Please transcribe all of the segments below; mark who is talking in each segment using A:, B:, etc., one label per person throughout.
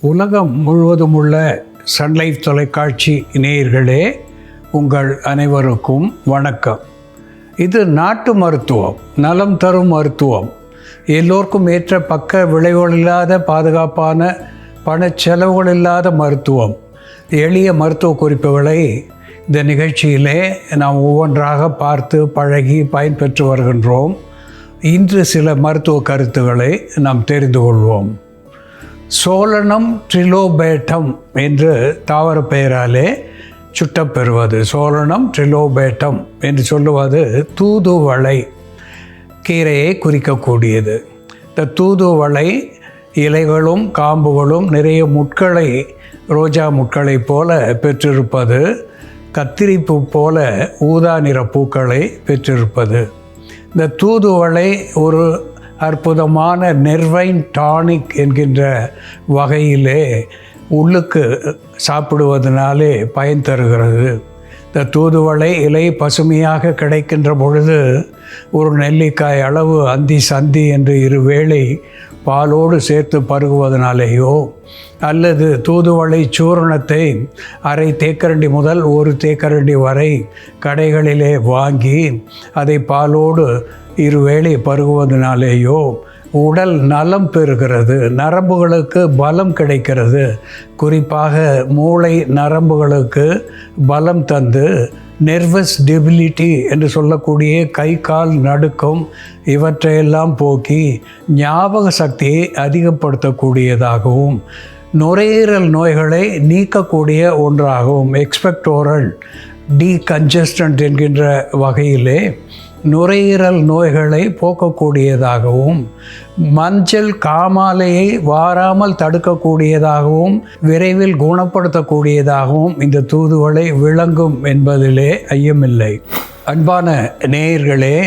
A: உலகம் முழுவதும் உள்ள சன்லைஃப் தொலைக்காட்சி நேயர்களே, உங்கள் அனைவருக்கும் வணக்கம். இது நாட்டு மருத்துவம், நலம் தரும் மருத்துவம், எல்லோருக்கும் ஏற்ற பக்க விளைவுகள் இல்லாத பாதுகாப்பான பணச்செலவுகள் இல்லாத மருத்துவம். எளிய மருத்துவ குறிப்புகளை இந்த நிகழ்ச்சியிலே நாம் ஒவ்வொன்றாக பார்த்து பழகி பயன்பெற்று வருகின்றோம். இன்று சில மருத்துவ கருத்துக்களை நாம் தெரிந்து கொள்வோம். சோலனம் ட்ரிலோபேட்டம் என்று தாவர பெயராலே சுட்டப்பெறுவது. சோலனம் ட்ரிலோபேட்டம் என்று சொல்லுவது தூதுவளை கீரையை குறிக்கக்கூடியது. இந்த தூதுவளை இலைகளும் காம்புகளும் நிறைய முட்களை, ரோஜா முட்களை போல பெற்றிருப்பது, கத்திரிப்பூ போல ஊதா நிற பூக்களை பெற்றிருப்பது. இந்த தூதுவளை ஒரு அற்புதமான நெர்வைன் டானிக் என்கின்ற வகையிலே உள்ளுக்கு சாப்பிடுவதனாலே பயன் தருகிறது. இந்த தூதுவளை இலை பசுமையாக கிடைக்கின்ற பொழுது ஒரு நெல்லிக்காய் அளவு அந்தி சந்தி என்று இருவேளை பாலோடு சேர்த்து பருகுவதனாலேயோ அல்லது தூதுவளை சூரணத்தை அரை தேக்கரண்டி முதல் ஒரு தேக்கரண்டி வரை கடைகளிலே வாங்கி அதை பாலோடு இருவேளை பருகுவதனாலேயோ உடல் நலம் பெறுகிறது, நரம்புகளுக்கு பலம் கிடைக்கிறது. குறிப்பாக மூளை நரம்புகளுக்கு பலம் தந்து நெர்வஸ் டெபிலிட்டி என்று சொல்லக்கூடிய கை கால் நடுக்கம் இவற்றையெல்லாம் போக்கி ஞாபக சக்தியை அதிகப்படுத்தக்கூடியதாகவும் நுரையீரல் நோய்களை நீக்கக்கூடிய ஒன்றாகவும் எக்ஸ்பெக்டோரல் டீகன்ஜஸ்டன்ட் என்கின்ற வகையிலே நுரையீரல் நோய்களை போக்கக்கூடியதாகவும் மஞ்சள் காமாலையை வாராமல் தடுக்கக்கூடியதாகவும் விரைவில் குணப்படுத்தக்கூடியதாகவும் இந்த தூதுவளை விளங்கும் என்பதிலே ஐயமில்லை. அன்பான நேயர்களே,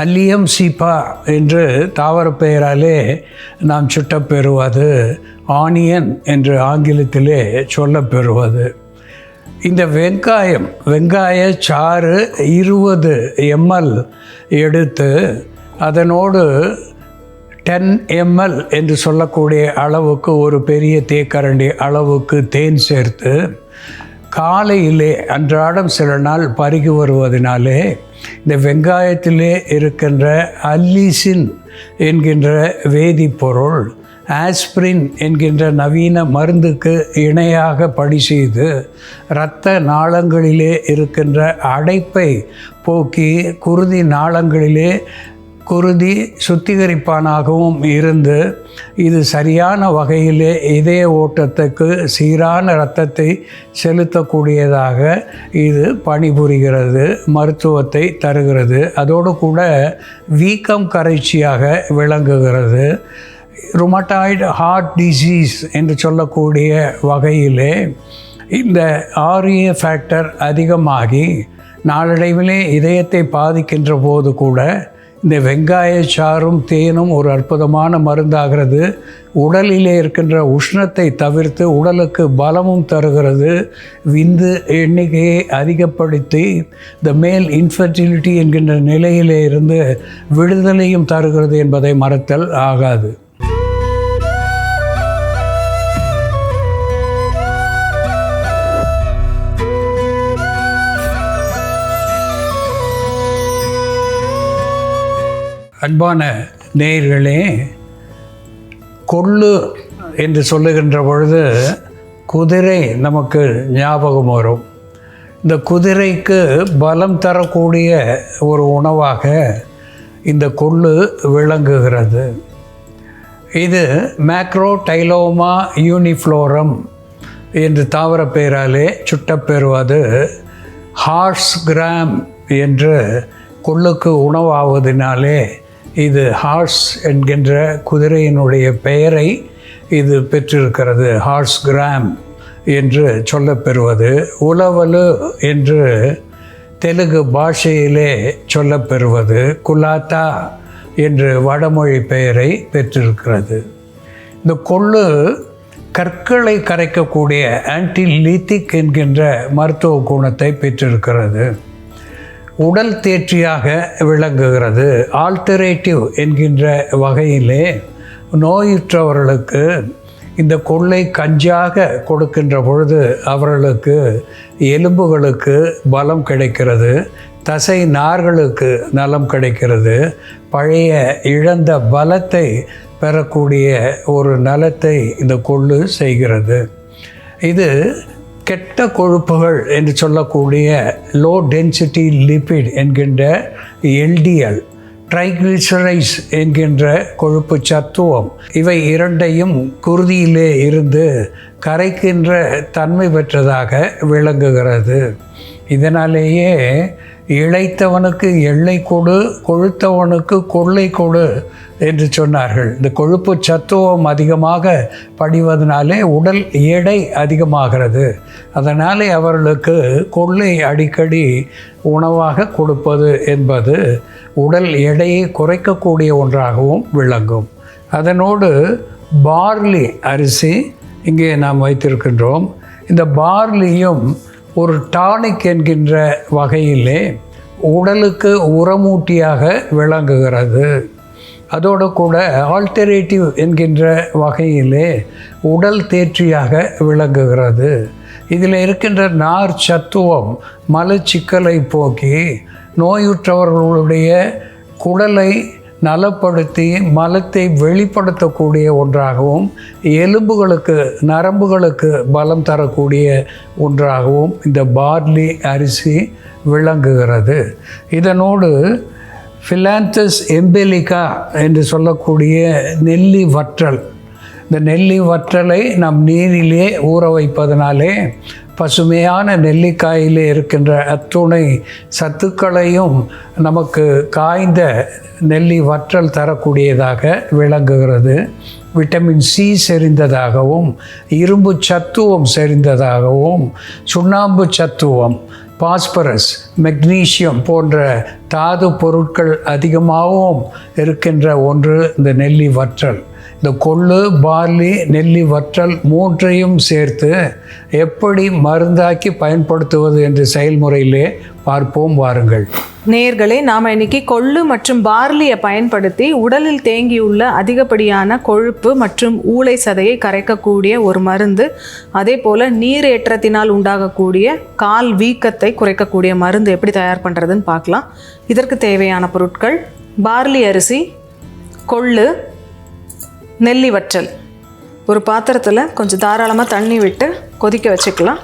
A: அல்லியம் சீப்பா என்று தாவர பெயராலே நாம் சுட்டப்பெறுவது ஆனியன் என்று ஆங்கிலத்திலே சொல்லப்பெறுவது. இந்த வெங்காய சாறு 20 ml எடுத்து அதனோடு 10 ml என்று சொல்லக்கூடிய அளவுக்கு ஒரு பெரிய தேக்கரண்டி அளவுக்கு தேன் சேர்த்து காலையிலே அன்றாடம் சில நாள் பருகி வருவதனாலே இந்த வெங்காயத்திலே இருக்கின்ற அல்லிசின் என்கின்ற வேதிப்பொருள் ஆஸ்பிரின் என்கின்ற நவீன மருந்துக்கு இணையாக பணி செய்து இரத்த நாளங்களிலே இருக்கின்ற அடைப்பை போக்கி குருதி நாளங்களிலே குருதி சுத்திகரிப்பானாகவும் இருந்து இது சரியான வகையிலே இதய ஓட்டத்துக்கு சீரான இரத்தத்தை செலுத்தக்கூடியதாக இது பணிபுரிகிறது, மருத்துவத்தை தருகிறது. அதோடு கூட வீக்கம் கரைச்சியாக விளங்குகிறது. ருமட்டாய்டு ஹார்ட் டிசீஸ் என்று சொல்லக்கூடிய வகையிலே இந்த ஆர்ஏ ஃபேக்டர் அதிகமாகி நாளடைவிலே இதயத்தை பாதிக்கின்ற போது கூட இந்த வெங்காய சாறும் தேனும் ஒரு அற்புதமான மருந்தாகிறது. உடலிலே இருக்கின்ற உஷ்ணத்தை தவிர்த்து உடலுக்கு பலமும் தருகிறது. விந்து எண்ணிக்கையை அதிகப்படுத்தி த மேல் இன்ஃபர்டிலிட்டி என்கின்ற நிலையிலே இருந்து விடுதலையும் தருகிறது என்பதை மறத்தல் ஆகாது. அன்பான நேயர்களே, கொள்ளு என்று சொல்லுகின்ற பொழுது குதிரை நமக்கு ஞாபகம் வரும். இந்த குதிரைக்கு பலம் தரக்கூடிய ஒரு உணவாக இந்த கொள்ளு விளங்குகிறது. இது மேக்ரோடைலோமா யூனிஃப்ளோரம் என்று தாவர பெயராலே சுட்டப்பெறுவது ஹார்ஸ் கிராம் என்று கொள்ளுக்கு உணவாவதினாலே இது ஹார்ஸ் என்கின்ற குதிரையினுடைய பெயரை இது பெற்றிருக்கிறது. ஹார்ஸ் கிராம் என்று சொல்லப்பெறுவது உலவலு என்று தெலுங்கு பாஷையிலே சொல்லப்பெறுவது குலாத்தா என்று வடமொழி பெயரை பெற்றிருக்கிறது. இந்த கொள்ளு கற்களை கரைக்கக்கூடிய ஆன்டிலித்திக் என்கின்ற மருத்துவ குணத்தை பெற்றிருக்கிறது. உடல் தேற்றியாக விளங்குகிறது. ஆல்டரேட்டிவ் என்கின்ற வகையிலே நோயுற்றவர்களுக்கு இந்த கொள்ளை கஞ்சாக கொடுக்கின்ற பொழுது அவர்களுக்கு எலும்புகளுக்கு பலம் கிடைக்கிறது, தசை நார்களுக்கு நலம் கிடைக்கிறது, பழைய இழந்த பலத்தை பெறக்கூடிய ஒரு நலத்தை இந்த கொள்ளு செய்கிறது. இது கெட்ட கொழுப்புகள் என்று சொல்லக்கூடிய லோ டென்சிட்டி லிபிட் என்கின்ற LDL, ட்ரைகிளிசரைட்ஸ் என்கின்ற கொழுப்பு சத்துவம், இவை இரண்டையும் குருதியிலே இருந்து கரைக்கின்ற தன்மை பெற்றதாக விளங்குகிறது. இதனாலேயே இளைத்தவனுக்கு எள்ளை கொடு, கொழுத்தவனுக்கு கொள்ளை கொடு என்று சொன்னார்கள். இந்த கொழுப்பு சத்துவம் அதிகமாக படிவதனாலே உடல் எடை அதிகமாகிறது. அதனாலே அவர்களுக்கு கொள்ளை அடிக்கடி உணவாக கொடுப்பது என்பது உடல் எடையை குறைக்கக்கூடிய ஒன்றாகவும் விளங்கும். அதனோடு பார்லி அரிசி இங்கே நாம் வைத்திருக்கின்றோம். இந்த பார்லியும் ஒரு டானிக் என்கின்ற வகையிலே உடலுக்கு உரமூட்டியாக விளங்குகிறது. அதோடு கூட ஆல்டர்னேட்டிவ் என்கின்ற வகையிலே உடல் தேற்றியாக விளங்குகிறது. இதில் இருக்கின்ற நார் சத்துவம் மலச்சிக்கலை போக்கி நோயுற்றவர்களுடைய குடலை நலப்படுத்தி மலத்தை வெளிப்படுத்தக்கூடிய ஒன்றாகவும், எலும்புகளுக்கு நரம்புகளுக்கு பலம் தரக்கூடிய ஒன்றாகவும் இந்த பார்லி அரிசி விளங்குகிறது. இதனோடு ஃபிலாந்தஸ் எம்பெலிகா என்று சொல்லக்கூடிய நெல்லி வற்றல், இந்த நெல்லி வற்றலை நாம் நீரிலே ஊற வைப்பதனாலே பசுமையான நெல்லிக்காயிலே இருக்கின்ற அத்துணை சத்துக்களையும் நமக்கு காய்ந்த நெல்லி வற்றல் தரக்கூடியதாக விளங்குகிறது. விட்டமின் C செறிந்ததாகவும், இரும்பு சத்துவம் செறிந்ததாகவும், சுண்ணாம்பு சத்துவம், பாஸ்பரஸ், மெக்னீசியம் போன்ற தாது பொருட்கள் அதிகமாகவும் இருக்கின்ற ஒன்று இந்த நெல்லி வற்றல். இந்த கொள்ளு, பார்லி, நெல்லி வற்றல் மூன்றையும் சேர்த்து எப்படி மருந்தாக்கி பயன்படுத்துவது என்ற செயல்முறையிலே பார்ப்போம் வாருங்கள்.
B: நேயர்களே, நாம் இன்னைக்கு கொள்ளு மற்றும் பார்லியை பயன்படுத்தி உடலில் தேங்கியுள்ள அதிகப்படியான கொழுப்பு மற்றும் ஊளை சதையை கரைக்கக்கூடிய ஒரு மருந்து, அதே போல் நீரேற்றத்தினால் உண்டாகக்கூடிய கால் வீக்கத்தை குறைக்கக்கூடிய மருந்து எப்படி தயார் பண்ணுறதுன்னு பார்க்கலாம். இதற்கு தேவையான பொருட்கள்: பார்லி அரிசி, கொள்ளு, நெல்லி வற்றல். ஒரு பாத்திரத்தில் கொஞ்சம் தாராளமாக தண்ணி விட்டு கொதிக்க வச்சுக்கலாம்.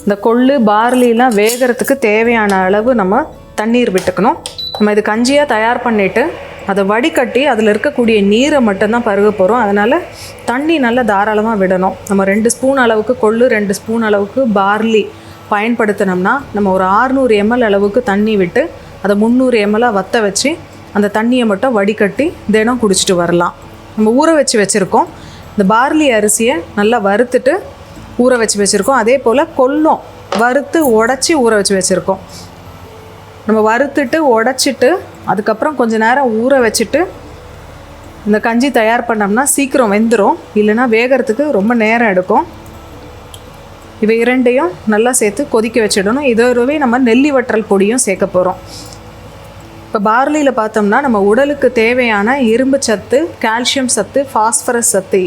B: இந்த கொள்ளு பார்லிலாம் வேகிறதுக்கு தேவையான அளவு நம்ம தண்ணீர் விட்டுக்கணும். நம்ம இது கஞ்சியாக தயார் பண்ணிவிட்டு அதை வடிகட்டி அதில் இருக்கக்கூடிய நீரை மட்டும்தான் பருக போகிறோம். அதனால் தண்ணி நல்லா தாராளமாக விடணும். நம்ம 2 ஸ்பூன் அளவுக்கு கொள்ளு, 2 ஸ்பூன் அளவுக்கு பார்லி பயன்படுத்தினோம்னா நம்ம ஒரு 600 ml அளவுக்கு தண்ணி விட்டு அதை 300 ml வற்ற வச்சு அந்த தண்ணியை மட்டும் வடிகட்டி தினம் குடிச்சிட்டு வரலாம். நம்ம ஊற வச்சுருக்கோம். இந்த பார்லி அரிசியை நல்லா வறுத்துட்டு ஊற வச்சுருக்கோம். அதே போல் கொல்லும் வறுத்து உடச்சி ஊற வச்சுருக்கோம். நம்ம வறுத்துட்டு உடச்சிட்டு அதுக்கப்புறம் கொஞ்சம் நேரம் ஊற வச்சுட்டு இந்த கஞ்சி தயார் பண்ணோம்னா சீக்கிரம் வெந்துடும். இல்லைன்னா வேகிறதுக்கு ரொம்ப நேரம் எடுக்கும். இவை இரண்டையும் நல்லா சேர்த்து கொதிக்க வச்சிடணும். இதோடவே நம்ம நெல்லி வற்றல் பொடியும் சேர்க்க போகிறோம். இப்போ பார்லியில் பார்த்தோம்னா நம்ம உடலுக்கு தேவையான இரும்பு சத்து, கால்சியம் சத்து, பாஸ்பரஸ் சத்து,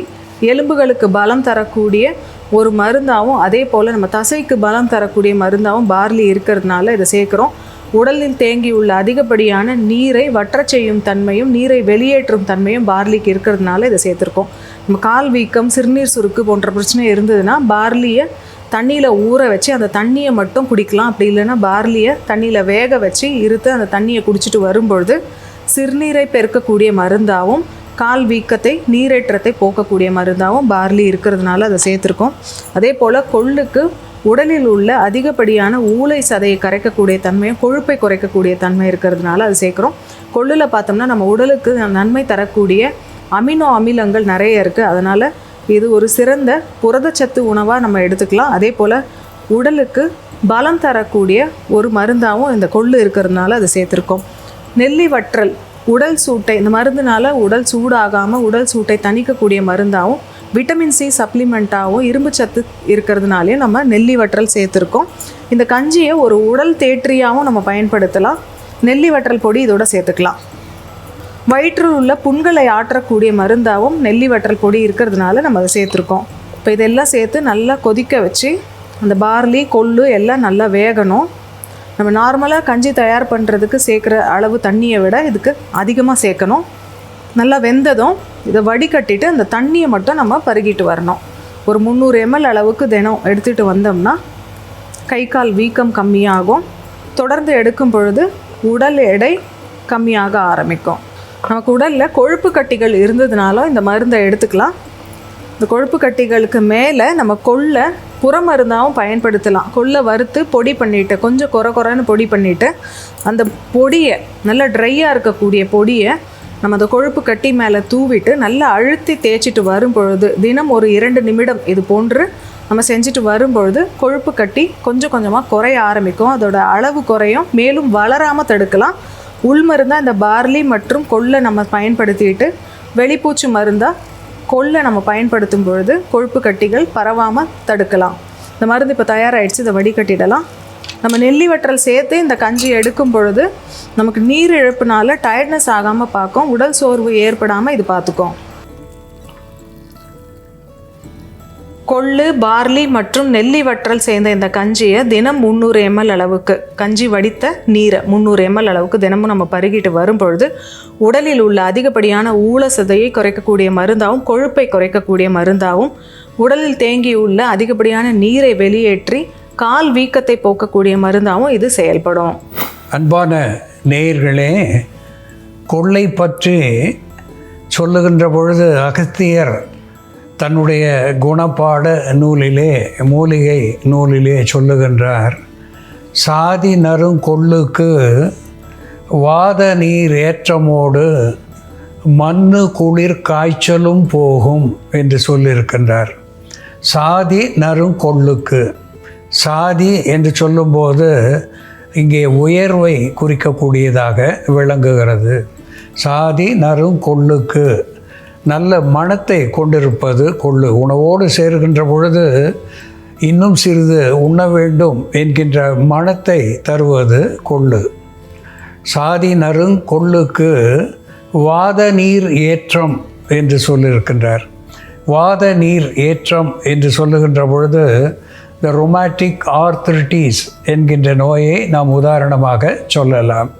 B: எலும்புகளுக்கு பலம் தரக்கூடிய ஒரு மருந்தாகவும், அதே போல் நம்ம தசைக்கு பலம் தரக்கூடிய மருந்தாகவும் பார்லி இருக்கிறதுனால இதை சேர்க்குறோம். உடலில் தேங்கியுள்ள அதிகப்படியான நீரை வற்றச் செய்யும் தன்மையும் நீரை வெளியேற்றும் தன்மையும் பார்லிக்கு இருக்கிறதுனால இதை சேர்த்துருக்கோம். நம்ம கால் வீக்கம், சிறுநீர் சுருக்கு போன்ற பிரச்சனை இருந்ததுன்னா பார்லியை தண்ணியில் ஊற வச்சு அந்த தண்ணியை மட்டும் குடிக்கலாம். அப்படி இல்லைன்னா பார்லியை தண்ணியில் வேக வச்சு இருத்து அந்த தண்ணியை குடிச்சிட்டு வரும்பொழுது சிறுநீரை பெருக்கக்கூடிய மருந்தாகவும் கால் வீக்கத்தை, நீரேற்றத்தை போக்கக்கூடிய மருந்தாகவும் பார்லி இருக்கிறதுனால அதை சேர்த்துருக்கோம். அதே போல் கொள்ளுக்கு உடலில் உள்ள அதிகப்படியான ஊளை சதையை கரைக்கக்கூடிய தன்மையும் கொழுப்பை குறைக்கக்கூடிய தன்மை இருக்கிறதுனால அது சேர்க்குறோம். கொள்ளில் பார்த்தோம்னா நம்ம உடலுக்கு நன்மை தரக்கூடிய அமினோ அமிலங்கள் நிறைய இருக்குது. அதனால் இது ஒரு சிறந்த புரதச்சத்து உணவாக நம்ம எடுத்துக்கலாம். அதே போல் உடலுக்கு பலம் தரக்கூடிய ஒரு மருந்தாகவும் இந்த கொள்ளு இருக்கிறதுனால அதை சேர்த்துருக்கோம். நெல்லி வற்றல் உடல் சூட்டை, இந்த மருந்துனால உடல் சூடாகாமல் உடல் சூட்டை தணிக்கக்கூடிய மருந்தாகவும், விட்டமின் C சப்ளிமெண்ட்டாகவும், இரும்பு சத்து இருக்கிறதுனாலையும் நம்ம நெல்லி வற்றல் சேர்த்துருக்கோம். இந்த கஞ்சியை ஒரு உடல் தேற்றியாகவும் நம்ம பயன்படுத்தலாம். நெல்லி வற்றல் பொடி இதோட சேர்த்துக்கலாம். வயிற்றில் உள்ள புண்களை ஆற்றக்கூடிய மருந்தாகவும் நெல்லி வற்றல் பொடி இருக்கிறதுனால நம்ம அதை சேர்த்துருக்கோம். இப்போ இதெல்லாம் சேர்த்து நல்லா கொதிக்க வச்சு அந்த பார்லி கொள்ளு எல்லாம் நல்லா வேகணும். நம்ம நார்மலாக கஞ்சி தயார் பண்ணுறதுக்கு சேர்க்குற அளவு தண்ணியை விட இதுக்கு அதிகமாக சேர்க்கணும். நல்லா வெந்ததும் இதை வடிகட்டிட்டு அந்த தண்ணியை மட்டும் நம்ம பருகிட்டு வரணும். ஒரு 300 ml அளவுக்கு தினம் எடுத்துகிட்டு வந்தோம்னா கை கால் வீக்கம் கம்மியாகும். தொடர்ந்து எடுக்கும் பொழுது உடல் எடை கம்மியாக ஆரம்பிக்கும். நமக்கு உடலில் கொழுப்பு கட்டிகள் இருந்ததுனாலும் இந்த மருந்தை எடுத்துக்கலாம். இந்த கொழுப்பு கட்டிகளுக்கு மேலே நம்ம கொள்ளை புறமருந்தாகவும் பயன்படுத்தலாம். கொள்ளை வறுத்து பொடி பண்ணிவிட்டு கொஞ்சம் கொரன்னு பொடி பண்ணிவிட்டு அந்த பொடியை நல்லா ட்ரையாக இருக்கக்கூடிய பொடியை நம்ம அந்த கொழுப்பு கட்டி மேலே தூவிட்டு நல்லா அழுத்தி தேய்ச்சிட்டு வரும் பொழுது தினம் ஒரு 2 நிமிடம் இது போன்று நம்ம செஞ்சுட்டு வரும்பொழுது கொழுப்பு கட்டி கொஞ்சம் கொஞ்சமாக குறைய ஆரம்பிக்கும். அதோட அளவு குறையும், மேலும் வளராமல் தடுக்கலாம். உள்மருந்தாக இந்த பார்லி மற்றும் கொள்ளை நம்ம பயன்படுத்திட்டு வெளிப்பூச்சி மருந்தாக கொள்ளை நம்ம பயன்படுத்தும் பொழுது கொழுப்பு கட்டிகள் பரவாமல் தடுக்கலாம். இந்த மருந்து இப்போ தயாராகிடுச்சு, இதை வடிகட்டிடலாம். நம்ம நெல்லி வற்றல் சேர்த்து இந்த கஞ்சி எடுக்கும் பொழுது நமக்கு நீர் இழப்புனால டயர்ட்னஸ் ஆகாமல் பார்க்கும், உடல் சோர்வு ஏற்படாமல் இது பார்த்துக்கும். கொள்ளு, பார்லி மற்றும் நெல்லி வற்றல் சேர்ந்த இந்த கஞ்சியை தினம் 300 ml அளவுக்கு கஞ்சி வடித்த நீரை 300 ml அளவுக்கு தினமும் நம்ம பருகிட்டு வரும்பொழுது உடலில் உள்ள அதிகப்படியான ஊழசதையை குறைக்கக்கூடிய மருந்தாகவும் கொழுப்பை குறைக்கக்கூடிய மருந்தாகவும் உடலில் தேங்கியுள்ள அதிகப்படியான நீரை வெளியேற்றி கால் வீக்கத்தை போக்கக்கூடிய மருந்தாகவும் இது செயல்படும்.
A: அன்பான நேயர்களே, கொள்ளை பற்றி சொல்லுகின்ற பொழுது அகத்தியர் தன்னுடைய குணப்பாட நூலிலே, மூலிகை நூலிலே சொல்லுகின்றார், சாதி நறுங்கொள்ளுக்கு வாத நீர் ஏற்றமோடு மண்ணு குளிர் காய்ச்சலும் போகும் என்று சொல்லியிருக்கின்றார். சாதி நறுங்கொள்ளுக்கு, சாதி என்று சொல்லும்போது இங்கே உயர்வை குறிக்கக்கூடியதாக விளங்குகிறது. சாதி நறுங்கொள்ளுக்கு நல்ல மணத்தை கொண்டிருப்பது கொள்ளு. உணவோடு சேர்கின்ற பொழுது இன்னும் சிறிது உண்ண வேண்டும் என்கின்ற மணத்தை தருவது கொள்ளு. சாதி நறுங்கொள்ளுக்கு வாத நீர் ஏற்றம் என்று சொல்லியிருக்கின்றார். வாத நீர் ஏற்றம் என்று சொல்லுகின்ற பொழுது இந்த ரொமாட்டிக் ஆர்த்ரிட்டிஸ் என்கின்ற நோயை நாம் உதாரணமாக சொல்லலாம்.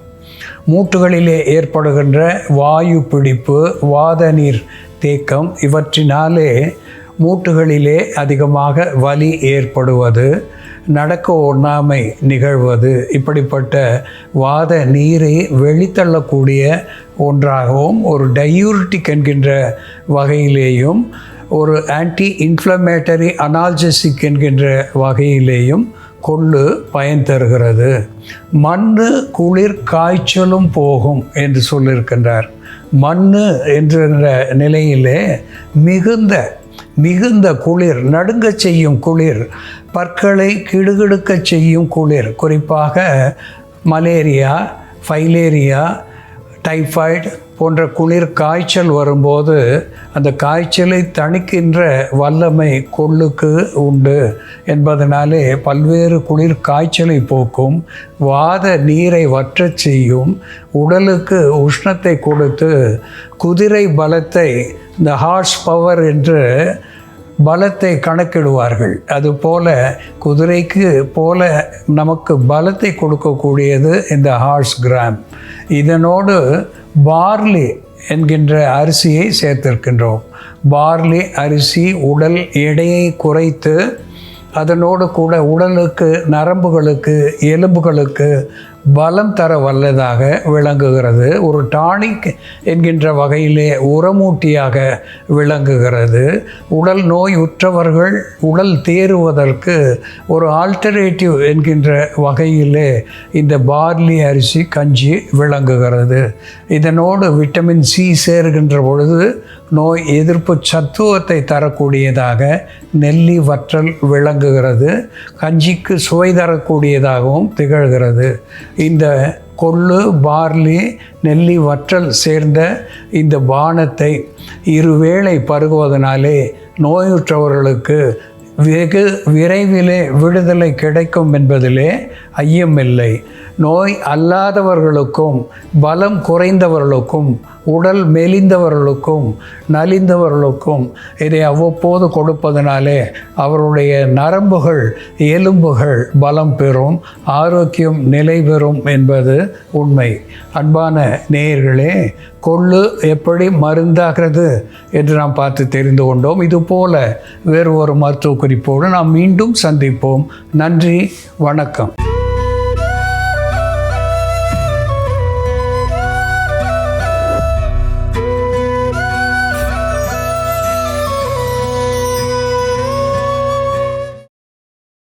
A: மூட்டுகளிலே ஏற்படுகின்ற வாயு பிடிப்பு, வாத நீர் தேக்கம், இவற்றினாலே மூட்டுகளிலே அதிகமாக வலி ஏற்படுவது, நடக்க ஒண்ணாமை நிகழ்வது, இப்படிப்பட்ட வாத நீரை வெளித்தள்ளக்கூடிய ஒன்றாகவும் ஒரு டயூரிட்டிக் என்கின்ற வகையிலேயும் ஒரு ஆன்டி இன்ஃப்ளமேட்டரி அனால்ஜெசிக் என்கின்ற வகையிலேயும் கொள்ளு பயன் தருகிறது. மண்ணு குளிர் காய்ச்சலும் போகும் என்று சொல்லியிருக்கின்றார். மண்ணு என்ற நிலையிலே மிகுந்த குளிர், நடுங்க செய்யும் குளிர், பற்களை கிடுகிடுக்க செய்யும் குளிர், குறிப்பாக மலேரியா, ஃபைலேரியா, டைஃபாய்டு போன்ற குளிர் காய்ச்சல் வரும்போது அந்த காய்ச்சலை தணிக்கின்ற வல்லமை கொள்ளுக்கு உண்டு என்பதனாலே பல்வேறு குளிர் காய்ச்சலை போக்கும், வாத நீரை வற்றச் செய்யும், உடலுக்கு உஷ்ணத்தை கொடுத்து குதிரை பலத்தை, இந்த ஹார்ஸ் பவர் என்று பலத்தை கணக்கிடுவார்கள். அதுபோல குதிரைக்கு போல நமக்கு பலத்தை கொடுக்கக்கூடியது இந்த ஹார்ஸ் கிராம். இதனோடு பார்லி என்கின்ற அரிசியை சேர்த்திருக்கின்றோம். பார்லி அரிசி உடல் எடையை குறைத்து அதனோடு கூட உடலுக்கு, நரம்புகளுக்கு, எலும்புகளுக்கு பலம் தர வல்லதாக விளங்குகிறது. ஒரு டானிக் என்கின்ற வகையிலே உரமூட்டியாக விளங்குகிறது. உடல் நோய் உற்றவர்கள் உடல் தேறுவதற்கு ஒரு ஆல்டர்னேட்டிவ் என்கின்ற வகையிலே இந்த பார்லி அரிசி கஞ்சி விளங்குகிறது. இதனோடு விட்டமின் சி சேர்கின்ற பொழுது நோய் எதிர்ப்பு சத்துவத்தை தரக்கூடியதாக நெல்லி வற்றல் விளங்குகிறது. கஞ்சிக்கு சுவை தரக்கூடியதாகவும் திகழ்கிறது. இந்த கொள்ளு, பார்லி, நெல்லி வற்றல் சேர்ந்த இந்த பானத்தை இருவேளை பருகுவதனாலே நோயுற்றவர்களுக்கு வெகு விரைவிலே விடுதலை கிடைக்கும் என்பதிலே ஐயமில்லை. நோய் அல்லாதவர்களுக்கும் பலம் குறைந்தவர்களுக்கும் உடல் மெலிந்தவர்களுக்கும் நலிந்தவர்களுக்கும் இதை அவ்வப்போது கொடுப்பதனாலே அவருடைய நரம்புகள் எலும்புகள் பலம் பெறும், ஆரோக்கியம் நிலை பெறும் என்பது உண்மை. அன்பான நேயர்களே, கொள்ளு எப்படி மருந்தாகிறது என்று நாம் பார்த்து தெரிந்து கொண்டோம். இதுபோல வேறு ஒரு மருத்துவ குறிப்போடு நாம் மீண்டும் சந்திப்போம். நன்றி, வணக்கம்.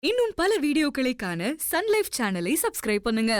C: இன்னும் பல வீடியோக்களை காண சன் லைஃப் சேனலை சப்ஸ்கிரைப் பண்ணுங்க.